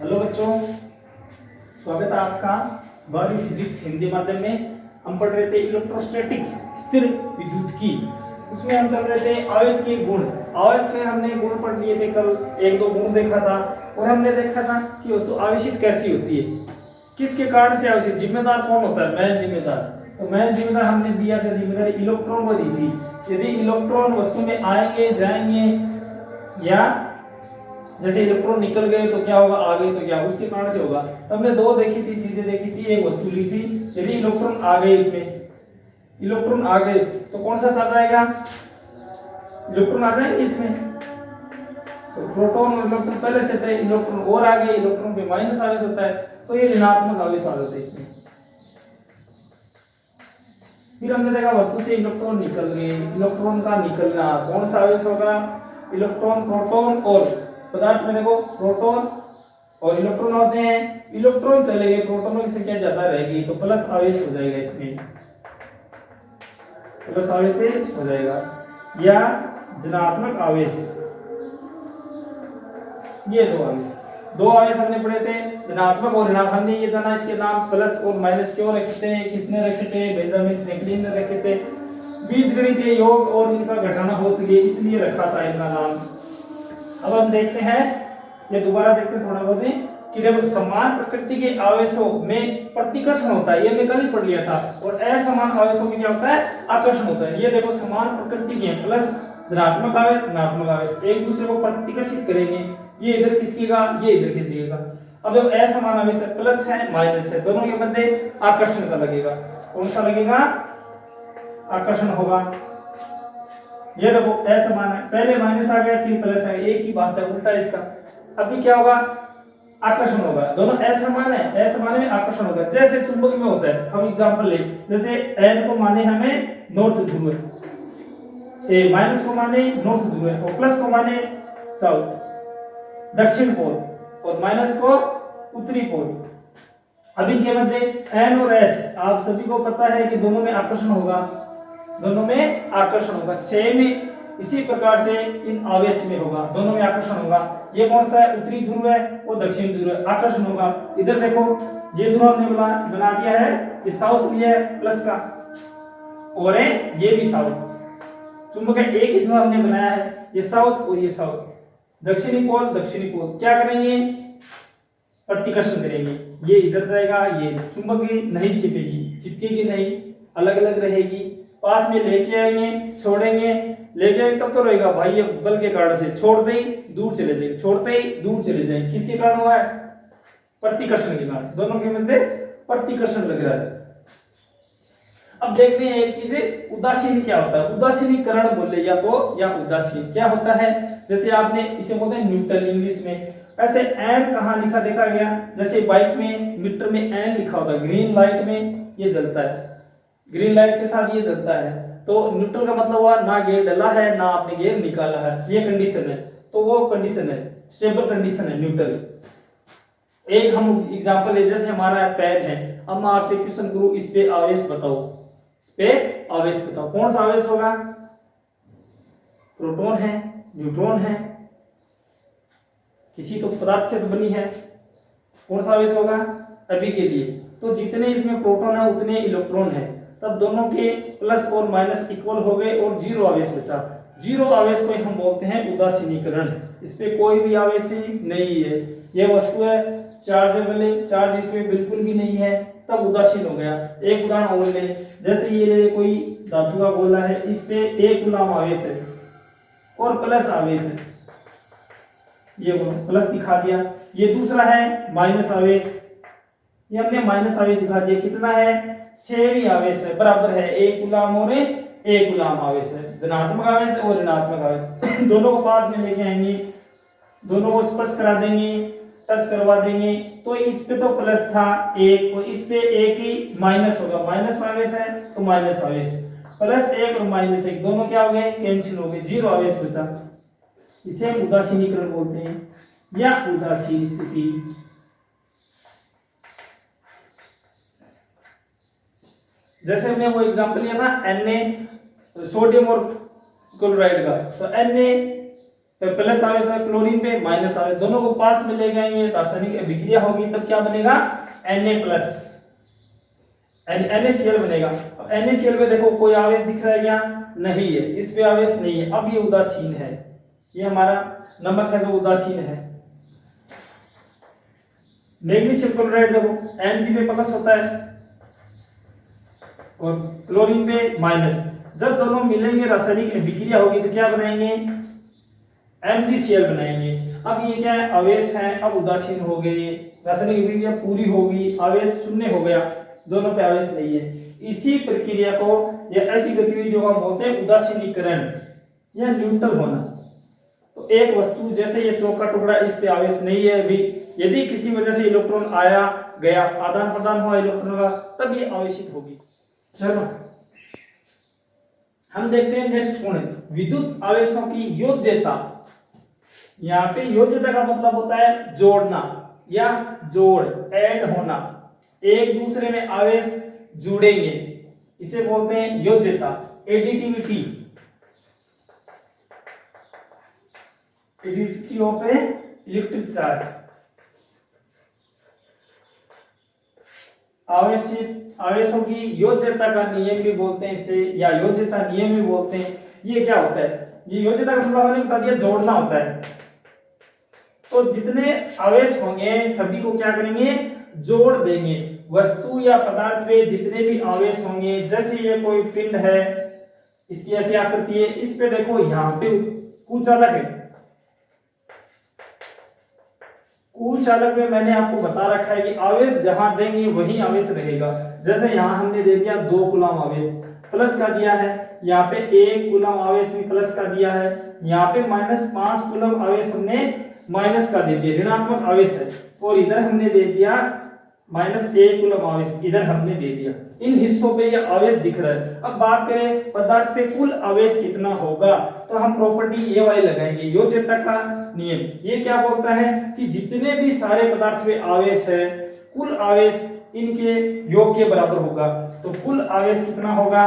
Hello बच्चों, स्वागत है आपका। 12वीं फिजिक्स हिंदी माध्यम में हम पढ़ रहे थे इलेक्ट्रोस्टैटिक्स, स्थिर विद्युत की। उसमें हम चल रहे थे आवेश के गुण। आवेश में हमने गुण पढ़ लिए थे, कल एक दो गुण देखा था और हमने देखा था कि वस्तु आवेशित कैसी होती है, किसके कारण से आवेशित, जिम्मेदार कौन होता है, मैन जिम्मेदार। तो मैन जिम्मेदार हमने दिया था, जिम्मेदारी इलेक्ट्रॉन को दी थी। यदि इलेक्ट्रॉन वस्तु में आएंगे जाएंगे या जैसे इलेक्ट्रॉन निकल गए तो क्या होगा, आ गए तो क्या, उसके कारण से होगा। तो हमने दो देखी थी, चीजें देखी थी, एक वस्तु ली थी। यदि इलेक्ट्रॉन आ गए, इसमें इलेक्ट्रॉन आ गए तो कौन सा चल जाएगा, इलेक्ट्रॉन आ जाएंगे इसमें। तो प्रोटॉन और इलेक्ट्रॉन पहले से थे, इलेक्ट्रॉन और आ गए, इलेक्ट्रॉन पे माइनस आवेश होता है, तो ये ऋणात्मक आवेश आ जाता है इसमें। फिर हमने देखा वस्तु से इलेक्ट्रॉन निकल गए, इलेक्ट्रॉन का निकलना कौन सा आवेश होगा, इलेक्ट्रॉन, प्रोटॉन और पदार्थ में देखो प्रोटॉन और इलेक्ट्रॉन होते हैं। इलेक्ट्रॉन चले गए, प्रोटॉनों की संख्या ज्यादा रहेगी तो प्लस आवेश हो जाएगा, इसमें प्लस आवेश से हो जाएगा। या धनात्मक आवेश, ये दो आवेश हमने पढ़े थे, धनात्मक और ऋणात्मक। हमने ये जाना इसके नाम प्लस और माइनस क्यों रखे थे, किसने रखे थे, बेंजामिन फ्रैंकलिन ने रखे थे। बीजगणितीय योग और इनका घटाना हो सके इसलिए रखा था इनका नाम। अब हम देखते हैं, ये दोबारा देखते हैं थोड़ा बहुत कि जब समान प्रकृति के आवेशों में प्रतिकर्षण होता है, ये मैं कल ही पढ़ लिया था, और असमान आवेशों में क्या होता है, आकर्षण होता है। ये देखो समान प्रकृति के प्लस धनात्मक आवेश ऋणात्मक आवेश एक दूसरे को प्रतिकर्षित करेंगे, ये इधर खिसकेगा, ये इधर खिसकेगा। अब जब असमान आवेश है, प्लस है माइनस है, दोनों के मध्य आकर्षण का लगेगा, कौन सा लगेगा, आकर्षण होगा। ये देखो असमान है, पहले माइनस आ गया फिर प्लस है, एक ही बात है, उल्टा इसका। अभी क्या होगा, आकर्षण होगा। दोनों असमान है, असमान में आकर्षण होगा, जैसे चुंबक में होता है। हम एग्जांपल ले, जैसे एन को माने हमें नॉर्थ ध्रुव, ए माइनस को माने नॉर्थ ध्रुव और प्लस को माने साउथ दक्षिण पोल और माइनस को उत्तरी पोल। अभी के मध्य एन और एस, आप सभी को पता है कि दोनों में आकर्षण होगा, दोनों में आकर्षण होगा। सेम इसी प्रकार से इन आवेश में होगा, दोनों में आकर्षण होगा। ये कौन सा है, उत्तरी ध्रुव है और दक्षिण ध्रुव है, आकर्षण होगा। इधर देखो ये ध्रुव हमने बना दिया है, ये साउथ लिया है प्लस का, और ये भी साउथ। चुंबक का एक ही ध्रुव हमने बनाया है, ये साउथ और ये साउथ, दक्षिणी पोल दक्षिणी पोल। क्या करेंगे, प्रतिकर्षण करेंगे, ये इधर जाएगा, ये चुंबक नहीं चिपकेगी नहीं, अलग अलग रहेगी। पास में लेके आएंगे, छोड़ेंगे, लेके आएंगे तब तो रहेगा भाई, ये बल के कारण से छोड़ दे दूर चले जाए, छोड़ते ही दूर चले जाए। किसके कारण हुआ है, प्रतिकर्षण के कारण, दोनों के मध्य प्रतिकर्षण लग रहा है। अब देखते हैं एक चीज, उदासीन क्या होता है, उदासीनीकरण बोले या तो, या उदासीन क्या होता है। जैसे आपने इसे बोलते हैं न्यूट्रल इंग्लिश में। ऐसे एन कहाँ लिखा देखा गया, जैसे बाइक में मीटर में एन लिखा होता है, ग्रीन लाइट में ये जलता है, ग्रीन लाइट के साथ ये जलता है। तो न्यूट्रल का मतलब हुआ ना गेयर डला है ना आपने गेयर निकाला है, ये कंडीशन है, तो वो कंडीशन है, स्टेबल कंडीशन है न्यूट्रल। एक हम एग्जांपल है, जैसे हमारा पेन है, हम आपसे क्वेश्चन करूं इस पे आवेश बताओ, इस पे आवेश बताओ, कौन सा आवेश होगा, प्रोटॉन है, न्यूट्रॉन है, किसी तो पदार्थ से तो बनी है, कौन सा आवेश होगा अभी के लिए। तो जितने इसमें प्रोटॉन है उतने इलेक्ट्रॉन है, तब दोनों के प्लस और माइनस इक्वल हो गए और जीरो आवेश बचा। जीरो आवेश को हम बोलते हैं उदासीनीकरण। इस पे कोई भी आवेश नहीं है, यह वस्तु है चार्जेबल है, चार्ज इसमें बिल्कुल भी नहीं है, तब उदासीन हो गया। एक उदाहरण और ले, जैसे ये ले कोई धातु का गोला है, इस पे एक कूलम आवेश है और प्लस आवेश है, ये प्लस दिखा दिया। ये दूसरा है माइनस आवेश, ये हमने माइनस आवेश दिखा दिया, कितना है, सेम ही आवेश है, बराबर है, एक कूलम और एक कूलम आवेश है, धनात्मक आवेश और ऋणात्मक आवेश। दोनों को पास में लेके आएंगे, दोनों को स्पर्श करा देंगे, टच करवा देंगे, तो इस पे तो प्लस था एक, और इस पे एक ही माइनस होगा, माइनस आवेश है तो माइनस आवेश, प्लस एक और माइनस एक दोनों क्या हो गए, कैंसिल हो गए, जीरो आवेश बचा। इसे हम उदासीनीकरण बोलते हैं या उदासीन स्थिति। जैसे हमने वो एग्जांपल लिया ना Na सोडियम और क्लोराइड का, तो Na तो प्लस आवेश है क्लोरीन पे, माइनस आवेश, दोनों को पास में ले जाएंगे, रासायनिक अभिक्रिया होगी, तब क्या बनेगा Na+ NaCl बनेगा। अब NaCl पे देखो कोई आवेश दिख रहा है क्या? नहीं है, इस पे आवेश नहीं है। अब ये उदासीन है, ये हमारा नमक है जो उदासीन है। मैग्नीशियम क्लोराइड देखो Mg पे प्लस होता है और क्लोरीन पे माइनस, जब दोनों मिलेंगे रासायनिक अभिक्रिया होगी तो क्या बनाएंगे? MgCl बनाएंगे। अब ये क्या है? आवेश है, अब उदासीन हो गए, रासायनिक अभिक्रिया पूरी होगी, आवेश शून्य हो गया, दोनों पे आवेश नहीं है। इसी प्रक्रिया को या ऐसी गतिविधि को हम बोलते हैं उदासीनीकरण या न्यूट्रल होना। तो एक वस्तु जैसे ये चौका टुकड़ा, इस पे आवेश नहीं है अभी, यदि किसी वजह से इलेक्ट्रॉन आया गया, आदान प्रदान हुआ इलेक्ट्रॉन का, तब ये आवेशित होगी। चलो हम देखते हैं नेक्स्ट गुण, विद्युत आवेशों की योज्यता। यहाँ पे योज्यता का मतलब होता है जोड़ना या जोड़, ऐड होना, एक दूसरे में आवेश जुड़ेंगे, इसे बोलते हैं योज्यता। Additivity, additivity of a electric charge. आवेशों की योज्यता का नियम भी बोलते हैं इसे, या योज्यता नियम भी बोलते हैं। ये क्या होता है? ये योज्यता का मतलब मैंने बता दिया, जोड़ना होता है। तो जितने आवेश होंगे सभी को क्या करेंगे? जोड़ देंगे। वस्तु या पदार्थ पे जितने भी आवेश होंगे, जैसे ये कोई पिंड है, इसकी ऐसी आकृति है, इस पे देखो यहाँ पे कुचालक है, कुचालक में मैंने आपको बता रखा है कि आवेश जहां देंगे वही आवेश रहेगा। जैसे यहाँ हमने दे दिया 2 कूलम आवेश, प्लस का दिया है, यहाँ पे 1 कूलम आवेश भी प्लस का दिया है, यहाँ पे -5 कूलम आवेश हमने माइनस का दे दिया, ऋणात्मक आवेश है, और इधर हमने दे दिया -1 कूलम आवेश, इधर हमने दे दिया। इन हिस्सों पे ये आवेश दिख रहा है। अब बात करें पदार्थ पे कुल आवेश कितना होगा, तो हम प्रॉपर्टी ये वाली लगाएंगे, योज्यता का नियम। ये क्या बोलता है कि जितने भी सारे पदार्थ पे आवेश है, कुल आवेश इनके योग के बराबर होगा। तो कुल आवेश कितना होगा?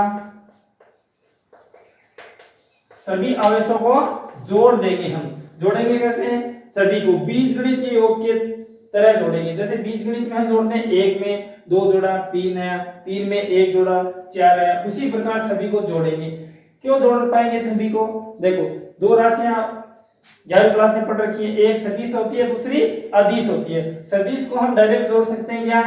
सभी आवेशों को जोड़ देंगे हम। जोड़ेंगे कैसे? सभी को बीजगणित योग के तरह जोड़ेंगे। जैसे बीजगणित में हम जोड़ते हैं, 1 में 2 जोड़ा, 3 है, 3 में 1 जोड़ा, 4 है, उसी प्रकार सभी को जोड़ेंगे। क्यों जोड़ पाएंगे सभी को? देखो 2 राशियां 11वीं क्लास में पढ़ रखी है, एक सदिश होती है, दूसरी अदिश होती है। सदिश को हम डायरेक्ट जोड़ सकते हैं क्या?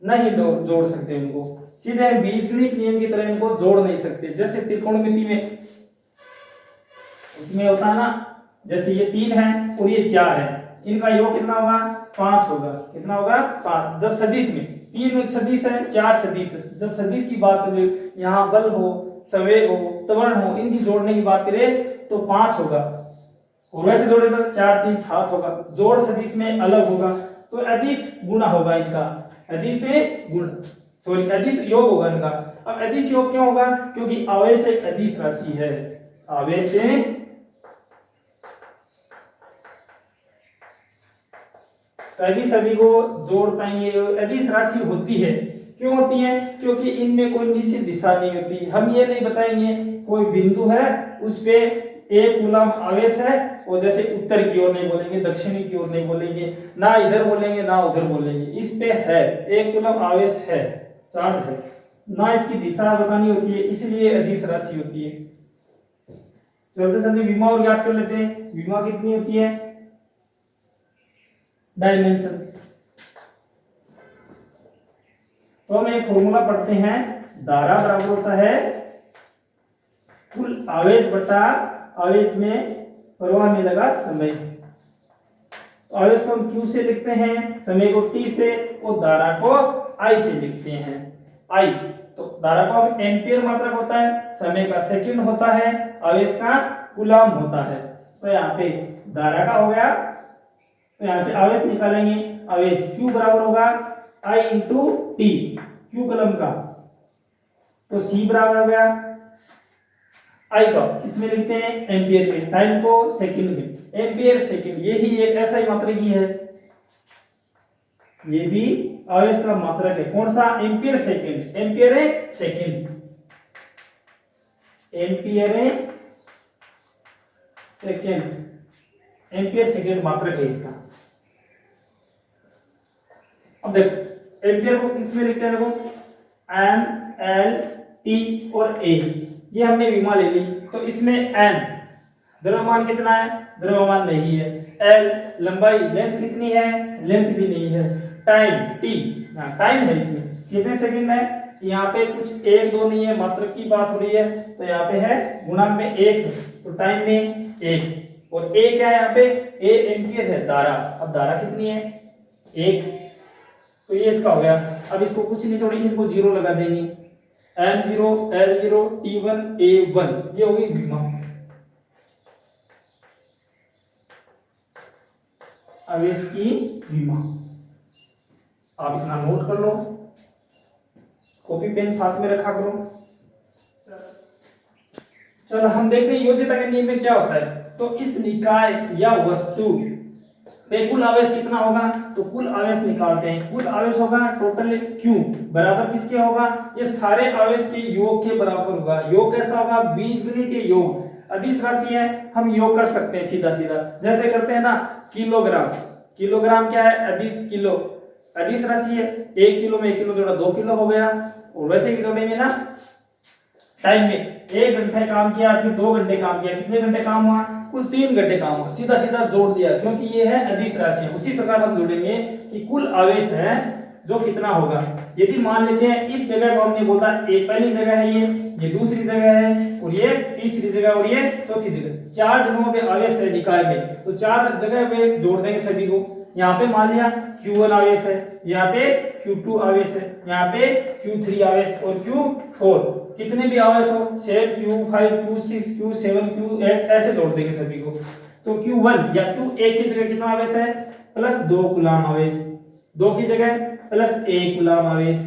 नहीं जोड़ सकते, उनको सीधे बीजगणित नियम की तरह इनको जोड़ नहीं सकते। जैसे त्रिकोणमिति में इसमें होता है ना, जैसे ये 3 है और ये 4 है, इनका योग कितना होगा? 5 होगा। कितना होगा? 5। जब सदिश में 3 सदिश है, 4 सदिश है, जब सदिश की बात चले, यहाँ बल हो, संवेग हो, त्वरण हो, इनकी जोड़ने की बात करें तो 5 होगा, और वैसे जोड़े तो 4 3 7 होगा। जोड़ सदिश में अलग होगा, तो अदिश गुणा होगा इनका, अदिश गुण, सॉरी अदिश योग होगा इनका। अब अदिश योग क्यों होगा? क्योंकि आवेश एक अदिश राशि है, आवेश तभी सभी को जोड़ पाएंगे। अदिश राशि होती है, क्यों होती है? क्योंकि इनमें कोई निश्चित दिशा नहीं होती। हम ये नहीं बताएंगे कोई बिंदु है उस पे 1 कूलम आवेश है, और जैसे उत्तर की ओर नहीं बोलेंगे, दक्षिणी की ओर नहीं बोलेंगे, ना इधर बोलेंगे ना उधर बोलेंगे, इस पे है 1 कूलम आवेश है, चार्ज है, ना इसकी दिशा बतानी होती है, इसलिए अदिश राशि होती है। चलते चलते विमा और याद कर लेते हैं। विमा कितनी होती है? डायमेंशन। तो हम एक फॉर्मूला पढ़ते हैं, धारा बराबर होता है कुल आवेश बटा आवेश में प्रवाह में लगा समय। तो आवेश को हम Q से लिखते हैं, समय को T से, और धारा को I से लिखते हैं, I। तो धारा को हम एम्पियर मात्रक होता है, समय का सेकंड होता है, आवेश का कूलम होता है। तो यहाँ पे धारा का हो गया, तो यहां से आवेश निकालेंगे, आवेश Q बराबर होगा I इंटू T, Q कलम का, तो C बराबर हो गया I का, किसमें लिखते हैं? एम्पियर में, टाइम को सेकंड में, एम्पियर सेकंड, यही एक ऐसा ही मात्रक ही है, ये भी आवेश का मात्रक है। कौन सा? Ampere second, ampere second, ampere second ampere second मात्रक है इसका। अब देखो एम्पियर को किसमें लिखते हैं, देखो एम एल टी और ए, ये हमने विमा ले ली, तो इसमें एम द्रव्यमान कितना है, द्रव्यमान नहीं है, एल लंबाई लेंथ कितनी है, लेंथ भी नहीं है, टाइम टी टाइम है इसमें कितने सेकंड है, यहाँ पे कुछ एक दो नहीं है, मात्रक की बात हो रही है, तो यहाँ पे है गुणा में एक, तो टाइम में एक, और ए क्या है यहाँ पे, ए एम्पियर है धारा। अब धारा कितनी है, एक, तो ये इसका हो गया। अब इसको कुछ नहीं छोड़ेंगे, इसको जीरो लगा देंगे, M0 L0 T1 A1, ये होगी विमा। आवेश की विमा, आप इतना नोट कर लो, कॉपी पेन साथ में रखा करो। चलो हम देखते हैं योज्यता के नियम में क्या होता है। तो इस निकाय या वस्तु पे कुल आवेश कितना होगा, तो कुल आवेश निकालते हैं। कुल आवेश होगा टोटल Q बराबर किसके होगा, ये सारे आवेश के योग के बराबर होगा। योग कैसा होगा, बीजगणितीय योग, अदिश राशि है, हम योग कर सकते हैं सीधा सीधा, जैसे करते हैं ना किलोग्राम। किलोग्राम क्या है, अदिश किलो, अदिश राशि है, 1 किलो में 1 किलो जोड़ा 2 किलो हो गया, और वैसे ही जोड़ेंगे ना टाइम में, 1 घंटे काम किया फिर 2 घंटे काम किया, कितने घंटे काम हुआ, कुल 3 घंटे काम हुआ, सीधा सीधा जोड़ दिया, क्योंकि ये है अदिश राशि। उसी प्रकार हम जोड़ेंगे कि कुल आवेश है जो कितना होगा। यदि मान लेते हैं इस जगह को हमने बोला ये पहली जगह है, ये दूसरी जगह है, और ये तीसरी जगह, और ये चौथी जगह, 4 जगहों पे आवेश है निकाय में, तो 4 जगह पे जोड़ देंगे सभी को। यहाँ पे मान लिया Q1 आवेश है, यहाँ पे Q2 आवेश है, यहाँ पे Q3 आवेश और Q4, कितने भी आवेश हो 7 Q5 Q6 Q7 Q8 ऐसे जोड़ देंगे सभी को। तो Q1 या Q1 की जगह कितना आवेश है, प्लस 2 कूलाम आवेश, 2 की जगह प्लस 1 कूलाम आवेश,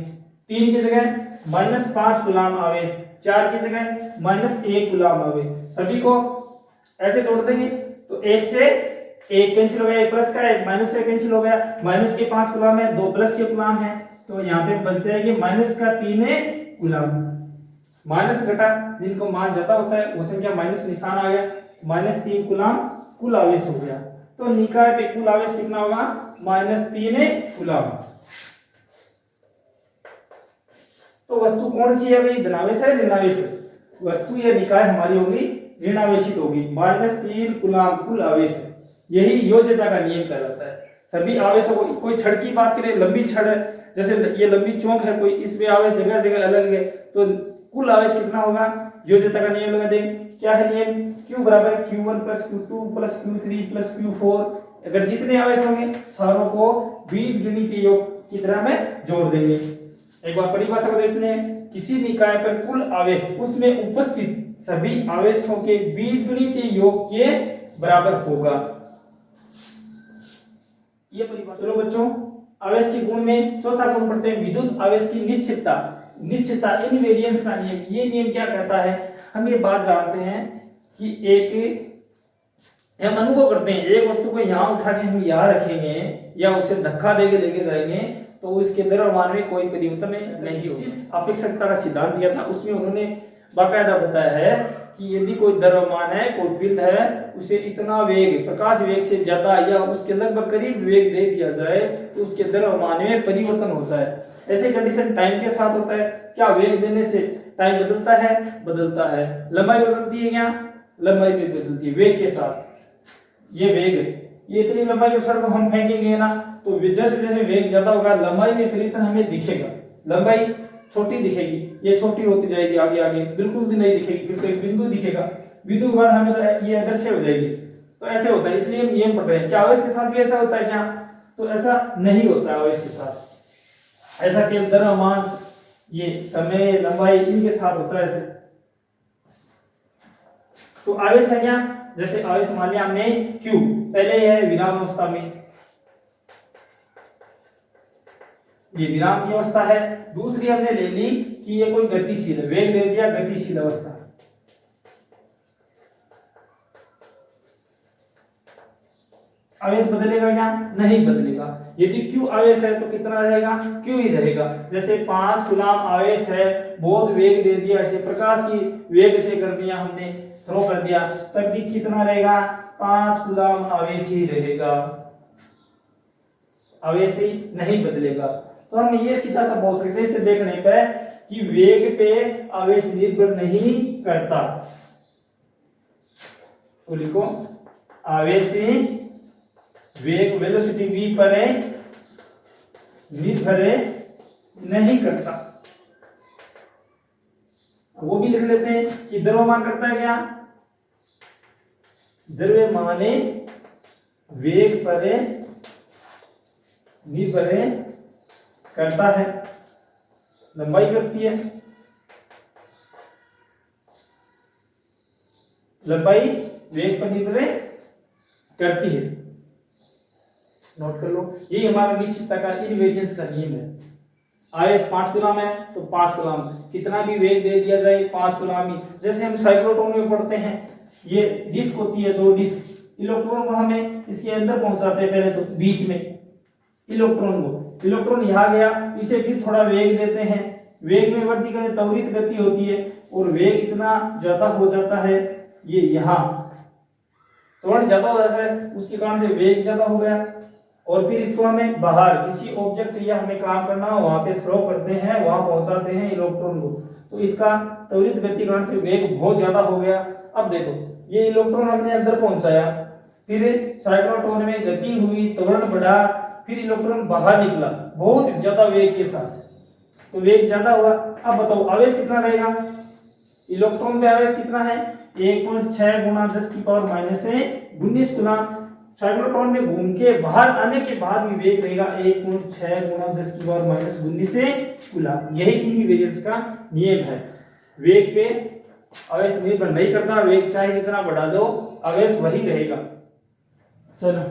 3 की जगह माइनस 5 कूलाम आवेश, 4 की जगह माइनस 1 कूलाम आवेश, सभी को ऐसे जोड़ देंगे। तो 1 से 1 कैंसिल हो गया, 1 प्लस का 1 माइनस से कैंसिल हो गया, माइनस के 5 कूलाम है, 2 प्लस के कूलाम है, तो यहाँ पे बच जाएगी माइनस का 3 कूलाम। माइनस घटा जिनको मान जाता होता है वो संख्या माइनस निशान आ गया, माइनस 3 कूलाम कुल आवेश हो गया। तो निकाय पे कुल आवेश कितना होगा, माइनस 3 कूलाम। तो वस्तु कौन सी है भाई, धनावेश है ऋणावेश है, वस्तु या निकाय हमारी होगी ऋणावेशित होगी, माइनस 3 कूलाम कुल आवेश है। यही योज्यता का नियम कहलाता है। सभी आवेशों को, कोई छड़ की बात करें, लंबी छड़ है, जैसे ये लंबी चौक है कोई, इसमें आवेश जगह जगह अलग है, तो कुल आवेश कितना होगा, योज्यता का नियम लगा देंगे। क्या है नियम, Q बराबर Q1 plus Q2 plus Q3 plus Q4, अगर जितने आवेश होंगे सारों को बीजगणितीय योग की तरह में जोड़ देंगे। एक बार परिभाषा को देखते हैं, किसी निकाय पर कुल आवेश उसमें उपस्थित सभी आवेशों के बीजगणितीय योग के बराबर होगा। ये परिभाषा। चलो बच्चों, आवेश के गुण में चौथा गुण पढ़ते हैं, विद्युत आवेश की निश्चितता। निश्चितता इनवेरिएंस का नियम, ये नियम क्या कहता है, हम ये बात जानते हैं कि हम अनुभव करते हैं, एक वस्तु को यहाँ उठा के हम यहाँ रखेंगे या उसे धक्का देके लेके जाएंगे तो उसके द्रव्यमान में कोई परिवर्तन नहीं होगा। अपेक्षकता का सिद्धांत दिया था, उसमें उन्होंने बाकायदा बताया है कि यदि कोई द्रव्यमान है, कोई पिंड है, उसे इतना वेग, प्रकाश वेग से ज्यादा या उसके लगभग करीब वेग दे दिया जाए तो उसके द्रव्यमान में परिवर्तन होता है। ऐसे कंडीशन टाइम के साथ होता है। क्या वेग देने से टाइम बदलता है, बदलता है। लंबाई बदलती है क्या, लंबाई भी बदलती है वेग के साथ। ये वेग है, ये इतनी लंबाई के छड़ को हम फेंकेंगे ना, तो जैसे जैसे वेग ज्यादा होगा लंबाई में परिवर्तन हमें दिखेगा, लंबाई छोटी दिखेगी, ये छोटी होती जाएगी आगे आगे, बिल्कुल भी नहीं दिखेगी, फिर तो एक बिंदु दिखेगा, बिंदु के बाद हमें ये अदृश्य हो जाएगी। तो ऐसे होता है, इसलिए हम नियम पढ़ रहे हैं। क्या आवेश के साथ भी ऐसा होता है क्या, तो ऐसा नहीं होता है आवेश के साथ। ऐसा केवल द्रव्यमान, ये समय, लंबाई, इनके साथ होता है ऐसे। तो आवेश है क्या, जैसे आवेश मान लिया हमने Q, पहले है विराम अवस्था में, ये विराम की अवस्था है। दूसरी हमने ले ली कि ये कोई गतिशील है, वेग दे दिया, गतिशील अवस्था। आवेश बदलेगा क्या, नहीं बदलेगा। यदि Q आवेश है तो कितना रहेगा, Q ही रहेगा। जैसे 5 कूलाम आवेश है, बहुत वेग दे दिया, ऐसे प्रकाश की वेग से कर दिया हमने, थ्रो कर दिया, तब भी कितना रहेगा, 5 कूलम आवेश ही रहेगा, आवेश ही नहीं बदलेगा। तो हम ये सीधा सा बोल सकते हैं इसे देखने पे कि वेग पे आवेश निर्भर नहीं करता। तो लिखो आवेश वेग वेलोसिटी v पर निर्भर नहीं करता। वो भी लिख लेते हैं कि द्रव्यमान करता है क्या, द्रव्यमान वेग पर निर्भर करता है, लंबाई करती है, लंबाई वेग पर निर्भर करती है। नोट कर लो, ये हमारा निश्चितता का इनवेरियंस का नियम है। आवेश 5 कूलम है तो 5 कूलम, कितना भी वेग दे दिया जाए 5 कूलम ही। जैसे हम साइक्लोट्रॉन में पढ़ते हैं, ये डिस्क होती है, 2 डिस्क, इलेक्ट्रॉन को हमें इसके अंदर पहुंचाते हैं, पहले तो बीच में इलेक्ट्रॉन को, इलेक्ट्रॉन यहाँ गया, इसे फिर थोड़ा वेग देते हैं, वेग में वृद्धि करें त्वरित गति होती है और वेग इतना ज्यादा हो जाता है, ये यहाँ त्वरण ज्यादा हो जाता है, उसके कारण से वेग ज्यादा हो गया और फिर इसको हमें बाहर किसी ऑब्जेक्ट या हमें काम करना हो वहां पे थ्रो करते हैं, वहां पहुंचाते हैं इलेक्ट्रॉन को, तो इसका त्वरित गति कारण से वेग बहुत ज्यादा हो गया। अब देखो ये इलेक्ट्रॉन हमने अंदर पहुंचाया, फिर साइक्लोट्रॉन में गति हुई, त्वरण बढ़ा, फिर इलेक्ट्रॉन बाहर निकला बहुत ज्यादा वेग के साथ, तो वेग ज्यादा हुआ। अब बताओ आवेश कितना रहेगा, इलेक्ट्रॉन पे आवेश कितना है, 1.6 गुना 10 की पावर माइनस 19 कूलम। साइक्लोट्रॉन में घूम के बाहर आने के बाद भी वेग रहेगा 1.6 गुना 10 की पावर माइनस 19 कूलम। यही इनवेरियंस का नियम है, वेग पे आवेश निर्भर नहीं करता, वेग चाहे जितना बढ़ा दो आवेश वही रहेगा। चलो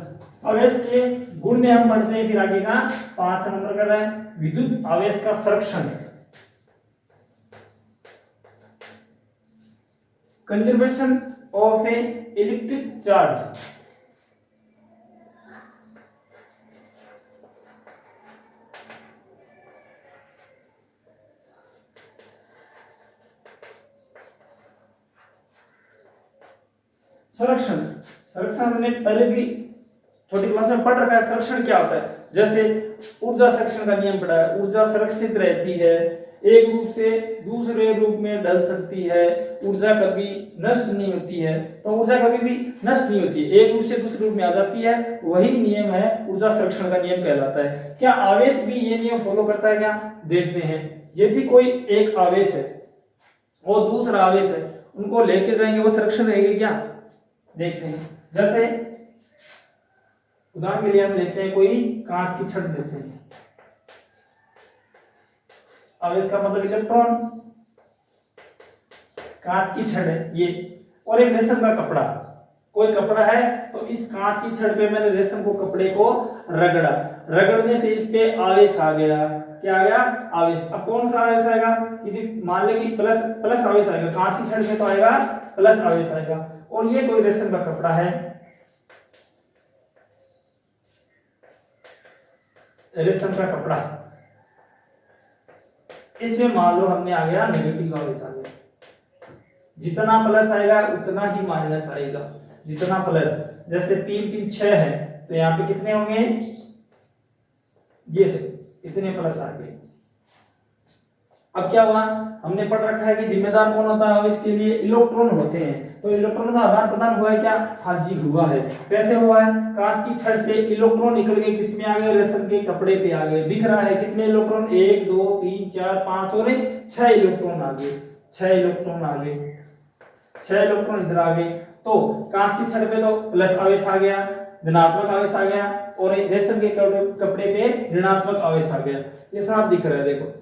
आवेश के गुण में हम पढ़ते हैं, फिर आगे का 5 नंबर कर रहा है विद्युत आवेश का संरक्षण, conservation of a electric charge. संरक्षण, संरक्षण हमने पहले भी छोटी क्लास में पढ़ रखा है। संरक्षण क्या होता है, जैसे ऊर्जा संरक्षण का नियम पढ़ा है, ऊर्जा संरक्षित रहती है, एक रूप से दूसरे रूप में ढल सकती है, ऊर्जा कभी नष्ट नहीं होती है। तो ऊर्जा कभी भी नष्ट नहीं होती है, एक रूप से दूसरे रूप में आ जाती है, वही नियम है ऊर्जा संरक्षण का नियम कहलाता है। क्या आवेश भी ये नियम फॉलो करता है क्या, देखते हैं। यदि कोई एक आवेश है और दूसरा आवेश है, उनको लेके जाएंगे, वो संरक्षण रहेगी क्या, देखते हैं। जैसे उदाहरण के लिए हम लेते हैं कोई कांच की छड़ लेते हैं, आवेश का मतलब इलेक्ट्रॉन, कांच की छड़ है ये, और एक रेशम का कपड़ा, कोई कपड़ा है तो इस कांच की छड़ पे मैंने रेशम को कपड़े को रगड़ा, रगड़ने से इस पे आवेश आ गया, क्या आ गया, आवेश। अब कौन सा आवेश आएगा, यदि मान ले कि प्लस आवेश आएगा, कांच की छड़ में तो आएगा प्लस आवेश आएगा। और ये कोई रेशम का कपड़ा है, रेशम का कपड़ा, इसमें मान लो हमने आ गया नेगेटिव आवेश आ गया, जितना प्लस आएगा उतना ही माइनस आएगा, जितना प्लस, जैसे 3 3 6 है तो यहाँ पे कितने होंगे, ये इतने प्लस आ गए। अब क्या हुआ, हमने पढ़ रखा है कि जिम्मेदार कौन होता है आवेश के लिए, इलेक्ट्रॉन होते हैं, तो इलेक्ट्रॉन का आदान प्रदान हुआ है क्या, हाँ जी हुआ है। कैसे हुआ है, कांच की छड़ से इलेक्ट्रॉन निकल गए, किसमें आ गए, रेशम के कपड़े पे आ गए। दिख रहा है कितने इलेक्ट्रॉन, 1 2 3 4 5 और 6 इलेक्ट्रॉन आ गए, 6 इलेक्ट्रॉन आ गए, 6 इलेक्ट्रॉन इधर आ गए। तो कांच की छड़ पे तो प्लस आवेश आ गया, धनात्मक आवेश आ गया, और रेशम के कपड़े पे ऋणात्मक आवेश आ गया। ये साफ दिख रहा है, देखो।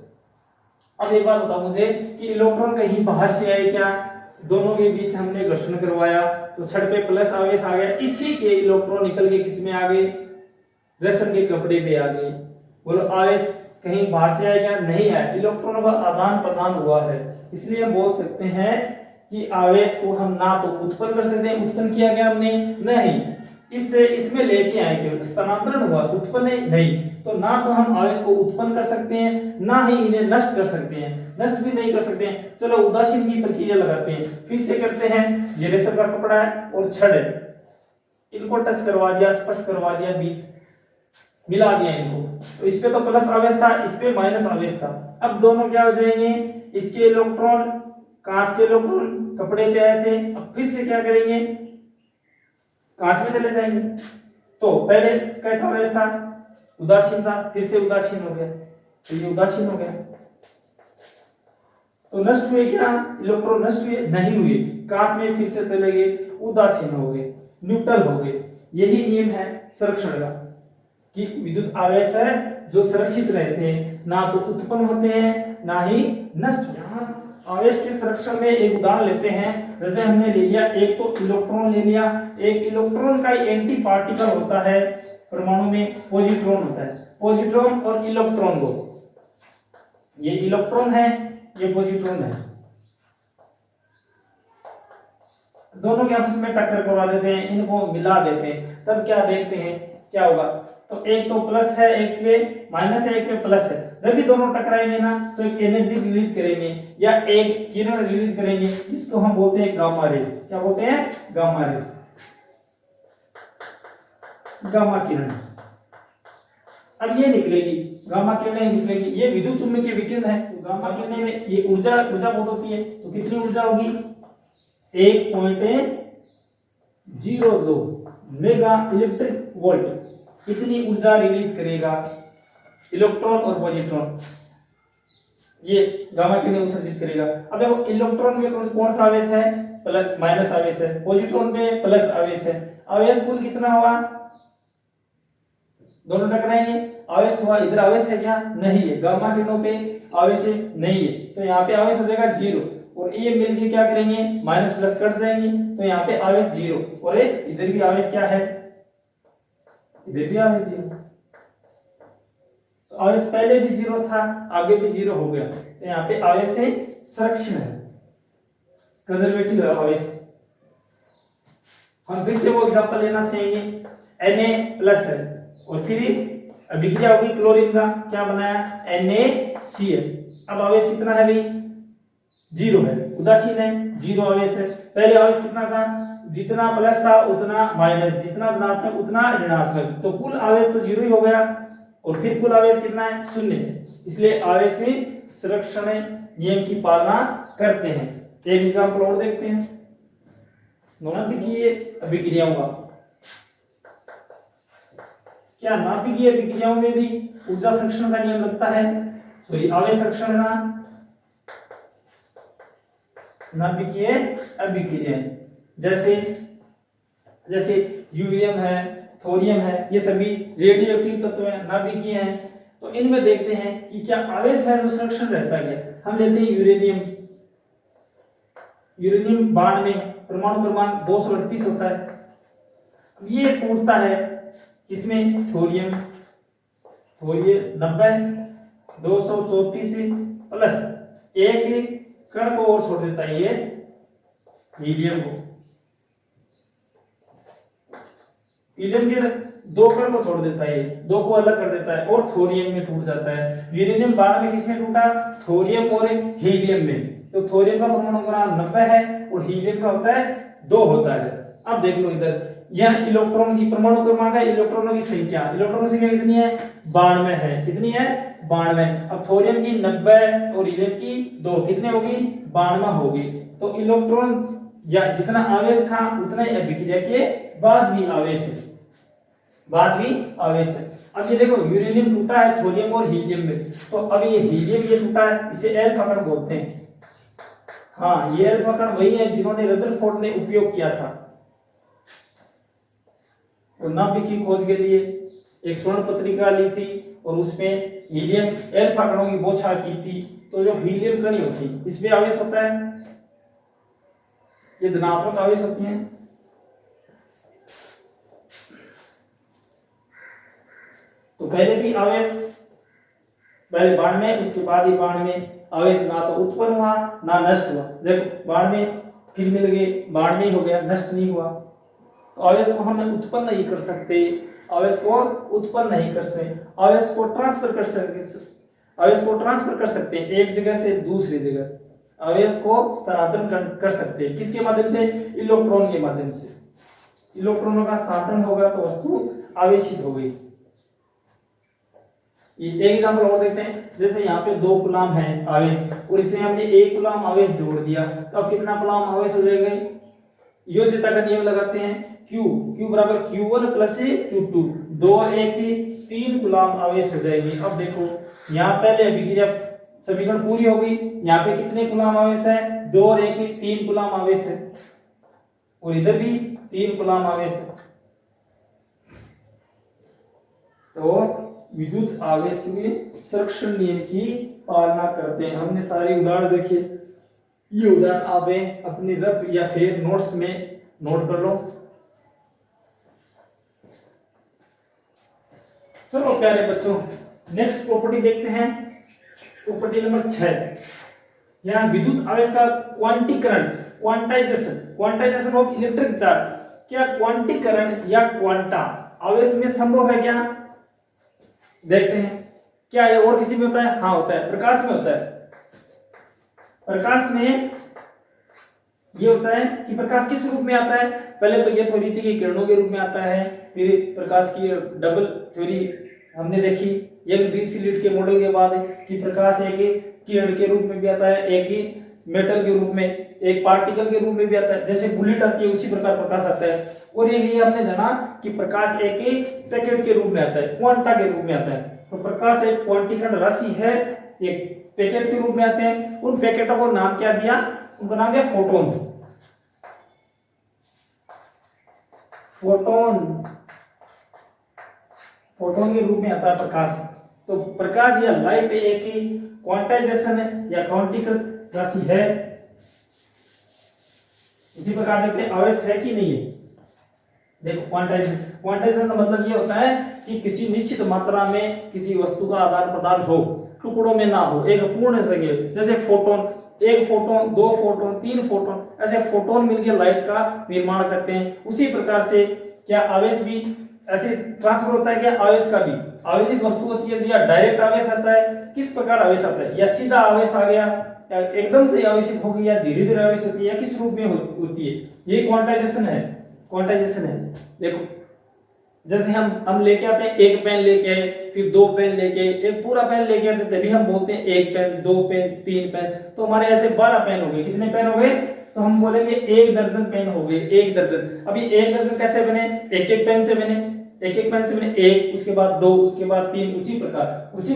अब एक बात बताओ मुझे कि इलेक्ट्रॉन कहीं बाहर से आए क्या, दोनों के बीच हमने घर्षण करवाया तो छड़ पे प्लस आवेश आ गया, इसी के इलेक्ट्रॉन निकल के किसमें आ गए, रेशम के कपड़े पे आ गए। बोलो आवेश कहीं बाहर से आया क्या, नहीं आया, इलेक्ट्रॉनों का आदान प्रदान हुआ है। इसलिए हम बोल सकते हैं कि आवेश को हम ना तो उत्पन्न कर सकते हैं, उत्पन्न किया गया हमने नहीं, इससे इसमें लेके आए, केवल स्थानांतरण हुआ, उत्पन्न नहीं। तो ना तो हम आवेश को उत्पन्न कर सकते हैं, ना ही इन्हें नष्ट कर सकते हैं। नष्ट भी नहीं कर सकते हैं। चलो उदासीन की प्रक्रिया लगाते हैं, फिर से करते हैं। ये रेशम का कपड़ा है और छड़ है, इनको टच करवा दिया, स्पर्श करवा दिया, बीच मिला दिया इनको, तो इस पे तो प्लस आवेश था, इस पे माइनस आवेश था। अब दोनों क्या हो जाएंगे, इसके इलेक्ट्रॉन, कांच के इलेक्ट्रॉन कपड़े पे आए थे, अब फिर से क्या करेंगे, कांच में चले जाएंगे। तो पहले कैसा आवेश था, उदासीन था, फिर से उदासीन हो गया, तो ये उदासीन हो गया। तो नष्ट हुए क्या, इलेक्ट्रॉन नष्ट हुए नहीं हुए, कांच में फिर से चले गए, उदासीन हो गए, न्यूट्रल हो गए। यही नियम है संरक्षण का कि विद्युत आवेश है जो सुरक्षित रहते हैं, ना तो उत्पन्न होते हैं ना ही नष्ट। यहाँ आवेश के संरक्षण में एक उदाहरण लेते हैं, जैसे हमने ले लिया एक तो इलेक्ट्रॉन ले लिया, एक इलेक्ट्रॉन का एंटी पार्टिकल होता है परमाणु में, पॉजिट्रॉन होता है, पॉजिट्रॉन और इलेक्ट्रॉन को, ये इलेक्ट्रॉन है ये पॉजिट्रॉन है, दोनों के आपस में टक्कर करवा देते हैं, इनको मिला देते हैं, तब क्या देखते हैं क्या होगा। तो एक तो प्लस है, एक में माइनस है, एक में प्लस है, जब भी दोनों टकराएंगे ना तो एक एनर्जी रिलीज करेंगे या एक किरण रिलीज करेंगे, जिसको हम बोलते हैं गामा रे। क्या बोलते हैं, गामा रे, गामा किरण। अब ये निकलेगी, गामा किरणें निकलेगी, ये विद्युत चुम्बकीय विकिरण है। तो गामा किरणें में ये ऊर्जा बहुत होती है, तो कितनी ऊर्जा होगी, 1.02 मेगा इलेक्ट्रिक वोल्ट, कितनी ऊर्जा रिलीज करेगा इलेक्ट्रॉन और पॉजिट्रॉन, ये गामा किरण उत्सर्जित करेगा। अब देखो इलेक्ट्रॉन में कौन सा आवेश है, प्लस माइनस आवेश है, पॉजिट्रॉन में प्लस आवेश है। आवेश कुल कितना हुआ, दोनों टकराएंगे, आवेश हुआ, इधर आवेश है क्या, नहीं है, गामा किरणों पे आवेश नहीं है, तो यहाँ पे आवेश हो जाएगा 0, और ये मिलके क्या करेंगे, माइनस प्लस कट जाएंगे, तो यहाँ पे आवेश 0, और इधर भी आवेश क्या है, इधर भी आवेश 0, तो आवेश पहले भी 0 था, आगे भी 0 हो गया, तो यहाँ पे आवेश से संरक्षण है, कंजर्वेटिव है आवेश। हम फिर से वो एग्जांपल लेना चाहेंगे, Na+ है, और फिर अभिक्रिया होगी क्लोरीन का, क्या बनाया, NaCl। अब आवेश कितना है भाई, 0 है, उदासीन है, 0 आवेश है। पहले आवेश कितना था, जितना प्लस था उतना माइनस, जितना धनात्मक उतना ऋणात्मक, तो कुल आवेश तो 0 ही हो गया, और फिर कुल आवेश कितना है, 0 है। इसलिए आवेश में संरक्षण नियम की पालना करते हैं। एक एग्जांपल और देखते हैं, नाभिकीय अभिक्रियाओं का। क्या नाभिकीय अभिक्रियाओं में भी ऊर्जा संरक्षण का नियम लगता है, सॉरी आवेश संरक्षण का। नाभिकीय अभिक्रियाएं जैसे यूरेनियम है, थोरियम है, ये सभी रेडियोएक्टिव तत्व हैं, नाभिकीय हैं। तो इनमें देखते हैं कि क्या आवेश है जो संरक्षण रहता है। हम लेते हैं यूरेनियम बाण में परमाणु क्रमांक 238 होता है, ये टूटता है किसमें, थोरियम 90, 234 प्लस एक कण को और छोड़ देता है, ये हीलियम के 2 कण को छोड़ देता है, 2 को अलग कर देता है, और थोरियम में टूट जाता है। यूरेनियम बाण में किसमें टूटा, थोरियम और हीलियम में। तो थोरियम का परमाणु क्रमांक 90 है और हीलियम का होता है 2 होता है। अब देख लो इधर, यह इलेक्ट्रॉन की परमाणु क्रमांक है, इलेक्ट्रॉनों की संख्या, इलेक्ट्रॉनों की संख्या कितनी है, 92 है, कितनी है, 92। अब थोरियम की 90 और हीलियम की 2, कितने होगी, 92 होगी। तो इलेक्ट्रॉन या जितना आवेश था उतना ही अभिक्रिया के बाद भी आवेश है, अब ये देखो यूरेनियम टूटा है थोरियम और हीलियम में, तो अब ये हीलियम ये टूटा है, इसे एल्फा कण बोलते हैं। हाँ, ये एल्फा कण वही है जिन्होंने रदरफोर्ड ने उपयोग किया था और नाभिक की खोज के लिए एक स्वर्ण पत्रिका ली थी और उसमें हीलियम एल्फा कणों की बौछार की थी। तो जो हीलियम कणी होती है इसमें आवेश होता है, ये धनात्मक आवेश होती हैं। तो पहले भी आवेश, पहले बाण में, उसके बाद ही बाण में आवेश ना तो उत्पन्न हुआ ना नष्ट हुआ। देखो बाण में फिर मिल गए, बाण में ही हो गया, नष्ट नहीं हुआ। तो आवेश को हम उत्पन्न नहीं कर सकते, आवेश को उत्पन्न नहीं कर सकते, आवेश को ट्रांसफर कर सकते, आवेश को ट्रांसफर कर सकते हैं एक जगह से दूसरी जगह, आवेश को स्थानांतरण कर सकते हैं। किसके माध्यम से? इलेक्ट्रॉन के माध्यम से। इलेक्ट्रॉनों का स्थानांतरण होगा तो वस्तु आवेशित हो गई। एक एग्जांपल और देखते हैं, जैसे यहाँ पे 2 कूलम है आवेश और इसमें हमने 1 कूलम आवेश जोड़ दिया, तो अब कितना कूलम आवेश हो जाएगा? योज्यता का नियम लगाते हैं, Q बराबर Q1 प्लस Q2, 2 और 1 की 3 कूलम आवेश हो जाएगी। अब देखो यहाँ पहले अभिक्रिया समीकरण पूरी हो गई, यहाँ पे कितने कूलम आवेश है? 2 और 1 की 3 कूलम आवेश है और इधर भी 3 कूलम आवेश है। तो विद्युत आवेश में संरक्षण नियम की पालना करते हैं। हमने सारे उदाहरण देखे, ये उदाहरण आप अपनी रफ या फिर नोट्स में नोट कर लो। चलो प्यारे बच्चों, नेक्स्ट प्रॉपर्टी देखते हैं, प्रॉपर्टी नंबर 6। यहाँ विद्युत आवेश का क्वांटीकरण, क्वांटाइजेशन ऑफ इलेक्ट्रिक चार्ज। क्या क्वांटीकरण या क्वांटा आवेश में संभव है क्या? देखते हैं, क्या ये और किसी में होता है? हाँ होता है, प्रकाश में होता है। प्रकाश में ये होता है कि प्रकाश किस रूप में आता है? पहले तो ये थ्योरी थी कि किरणों के रूप में आता है, फिर प्रकाश की डबल थ्योरी हमने देखी यंग डीसिलिट के मॉडल के बाद कि प्रकाश एक किरण के रूप में भी आता है, एक ही मेटल के रूप में, एक पार्टिकल के रूप में भी आता है, जैसे बुलेट आती है उसी प्रकार प्रकाश आता है। और ये हमने जाना कि प्रकाश एक ही पैकेट के रूप में आता है, क्वांटा के रूप में आता है। तो प्रकाश एक क्वांटीकरण राशि है, एक पैकेट के रूप में आते हैं। उन पैकेटों को नाम क्या दिया? उनका नाम दिया फोटोन। फोटोन के रूप में आता है प्रकाश। तो प्रकाश या लाइट एक ही क्वांटाइजेशन है या क्वांटीकृत राशि है। इसी प्रकार देखते हैं आवेश है कि नहीं है। देखो क्वांटाइजेशन का मतलब ये होता है कि किसी निश्चित मात्रा में किसी वस्तु का आदान प्रदान हो, टुकड़ों में ना हो, एक पूर्ण जगह। जैसे फोटोन, 1 फोटोन, 2 फोटोन, 3 फोटोन, ऐसे फोटोन मिलकर लाइट का निर्माण करते हैं। उसी प्रकार से क्या आवेश भी ऐसे ट्रांसफर होता है? क्या आवेश का भी आवेशित वस्तु होती है या डायरेक्ट आवेश आता है? किस प्रकार आवेश आता है? या सीधा आवेश आ गया, या एकदम से आवेशित हो गई, या धीरे धीरे आवेश होती है, या किस रूप में होती है? ये क्वांटाइजेशन है। देखो जैसे हम लेके आते हैं, 1 पेन लेके आए, फिर 2 पेन लेके, एक पूरा पेन लेके आते, तभी हम बोलते हैं 1 पेन, 2 पेन, 3 पेन। तो हमारे ऐसे 12 पेन हो गए। कितने पेन हो गए? तो हम बोलेंगे 1 दर्जन पेन हो गए, 1 दर्जन। अभी 1 दर्जन कैसे बने? एक पेन से बने, एक पेन से बने 1, उसके बाद 2, उसके बाद 3, उसी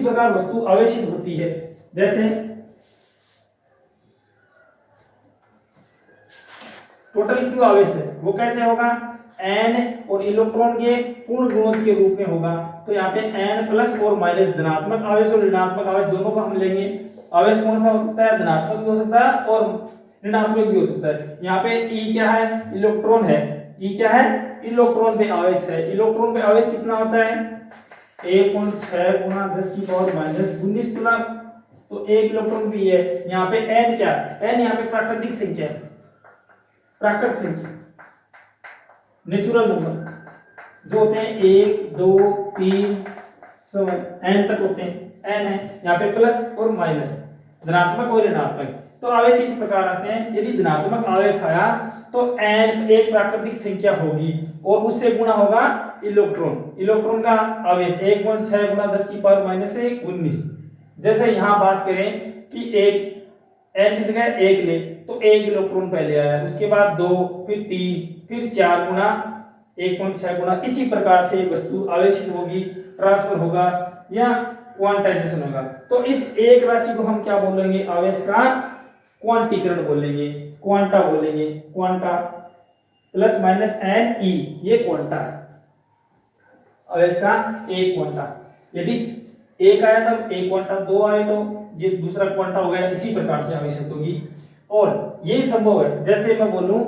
प्रकार वस्तु आवेशित होती है। जैसे टोटल क्यू आवेश है, वो कैसे होगा? n और इलेक्ट्रॉन के पूर्ण गुणज के रूप में होगा। तो यहाँ पे n प्लस और माइनस, धनात्मक आवेश और ऋणात्मक आवेश दोनों को हम लेंगे। आवेश कौन सा हो सकता है? धनात्मक भी हो सकता है और ऋणात्मक भी हो सकता है। यहाँ पे E क्या है? इलेक्ट्रॉन है। E क्या है? इलेक्ट्रॉन पे आवेश है। इलेक्ट्रॉन पे आवेश कितना होता है? 1.6 गुना 10 की पावर माइनस 19 कूलम। तो 1 इलेक्ट्रॉन भी है। यहाँ पे n क्या? n यहाँ पे प्राकृतिक संख्या है, प्राकृत संख्या, नेचुरल नंबर जो होते हैं 1, 2, 3 सब n तक होते हैं। n है यहाँ पे प्लस और माइनस, धनात्मक और ऋणात्मक। तो आवेश इस प्रकार आते हैं। यदि धनात्मक आवेश आया तो n एक प्राकृतिक संख्या होगी और उससे गुणा होगा इलेक्ट्रॉन का आवेश 1.6 गुना 10 की पावर माइनस 19। जैसे यहाँ बात करें कि एक n की जगह 1 ले तो 1 इलेक्ट्रॉन पहले आया, उसके बाद 2, फिर 3, फिर 4 गुना 1.6 गुना। इसी प्रकार से वस्तु आवेशित होगी, ट्रांसफर होगा या क्वांटाइजेशन होगा। तो इस एक राशि को हम क्या बोलेंगे? आवेश का क्वांटीकरण बोलेंगे, क्वांटा बोलेंगे। Quanta plus minus n e, ये क्वांटा है, आवेश का एक क्वांटा। यदि एक आया तब एक क्वांटा, 2 आए तो ये दूसरा क्वांटा हो गया। इसी प्रकार से आवेशित होगी और यही संभव है। जैसे मैं बोलूं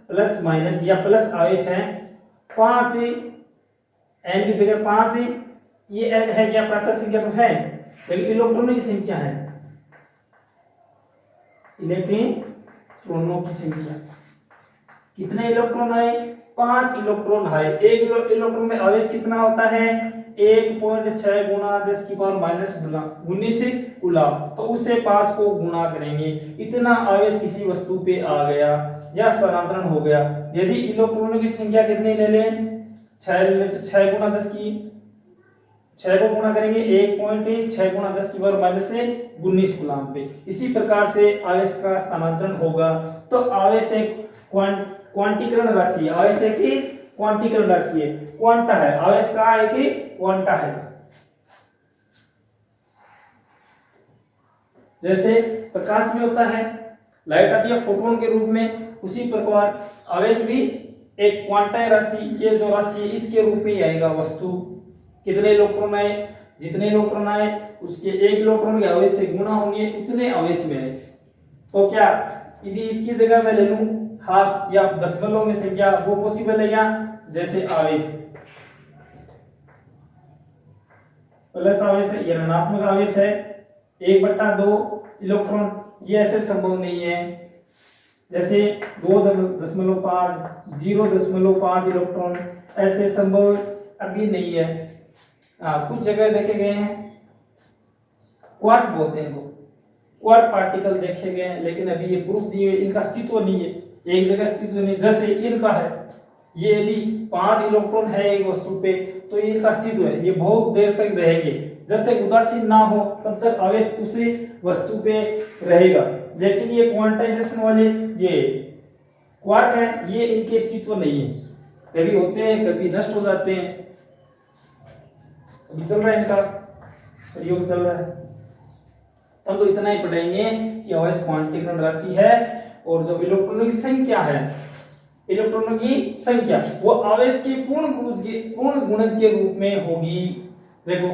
प्लस माइनस या प्लस आवेश है 5 एन की जगह 5, ये एन है क्या? प्राकृत संख्या तो है, लेकिन इलेक्ट्रॉनों की संख्या है, इलेक्ट्रॉनों की संख्या। कितने इलेक्ट्रॉन आए? 5 इलेक्ट्रॉन आए। एक इलेक्ट्रॉन में आवेश कितना होता है? 1.6 गुना 10 की पावर माइनस 19 कूलम, तो उससे 5 को गुना करेंगे, इतना आवेश किसी वस्तु पे आ गया या स्थानांतरण हो गया। यदि इलेक्ट्रॉनों की संख्या कितनी ले लें, 6 गुना 10 की 6 को गुना करेंगे 1.6 गुना 10 की पावर माइनस से 19 कूलम पे। इसी प्रकार से आवेश का स्थानांतरण होगा। तो आवेश एक क्वांटीकरण राशि है, आवेश एक क्वांटीकरण राशि है, क्वांटा है, आवेश का एक क्वांटा है। जैसे प्रकाश में होता है, लाइट आती है फोटोन के रूप में, उसी प्रकार आवेश भी एक क्वांटा राशि, ये जो राशि है इसके रूप में आएगा। वस्तु कितने इलेक्ट्रॉन आए, जितने इलेक्ट्रॉन आए उसके 1 इलेक्ट्रॉन के आवेश से गुना होंगे, उतने आवेश में है। तो क्या यदि इसकी जगह मैं ले लूं हाफ या दशमलव में संख्या, वो पॉसिबल है क्या? जैसे आवेश प्लस आवेश है, ये ऋणात्मक आवेश है, 1/2 इलेक्ट्रॉन, ये ऐसे संभव नहीं है। जैसे 2.5 0.5 इलेक्ट्रॉन, ऐसे संभव अभी नहीं है। कुछ जगह देखे गए हैं, क्वार्क बोलते हैं, क्वार्क पार्टिकल देखे गए हैं, लेकिन अभी ये प्रूफ दिए हुए इनका अस्तित्व नहीं है, एक जगह अस्तित्व नहीं। जैसे इनका है, ये यदि 5 इलेक्ट्रॉन है एक वस्तु पे तो ये इनका अस्तित्व है, ये बहुत देर तक रहेंगे, जब तक उदासीन ना हो तब तक आवेश उसी वस्तु पे रहेगा। लेकिन ये क्वांटाइजेशन वाले ये क्वार्क है, ये इनके अस्तित्व नहीं है, कभी होते हैं कभी नष्ट हो जाते हैं। अभी चल रहा है इनका प्रयोग चल रहा है। हम तो इतना ही पढ़ेंगे कि आवेश क्वांटीकरण राशि है, और जो इलेक्ट्रॉनों की संख्या है, इलेक्ट्रॉनों की संख्या वो आवेश के पूर्ण गुणज के रूप में होगी। देखो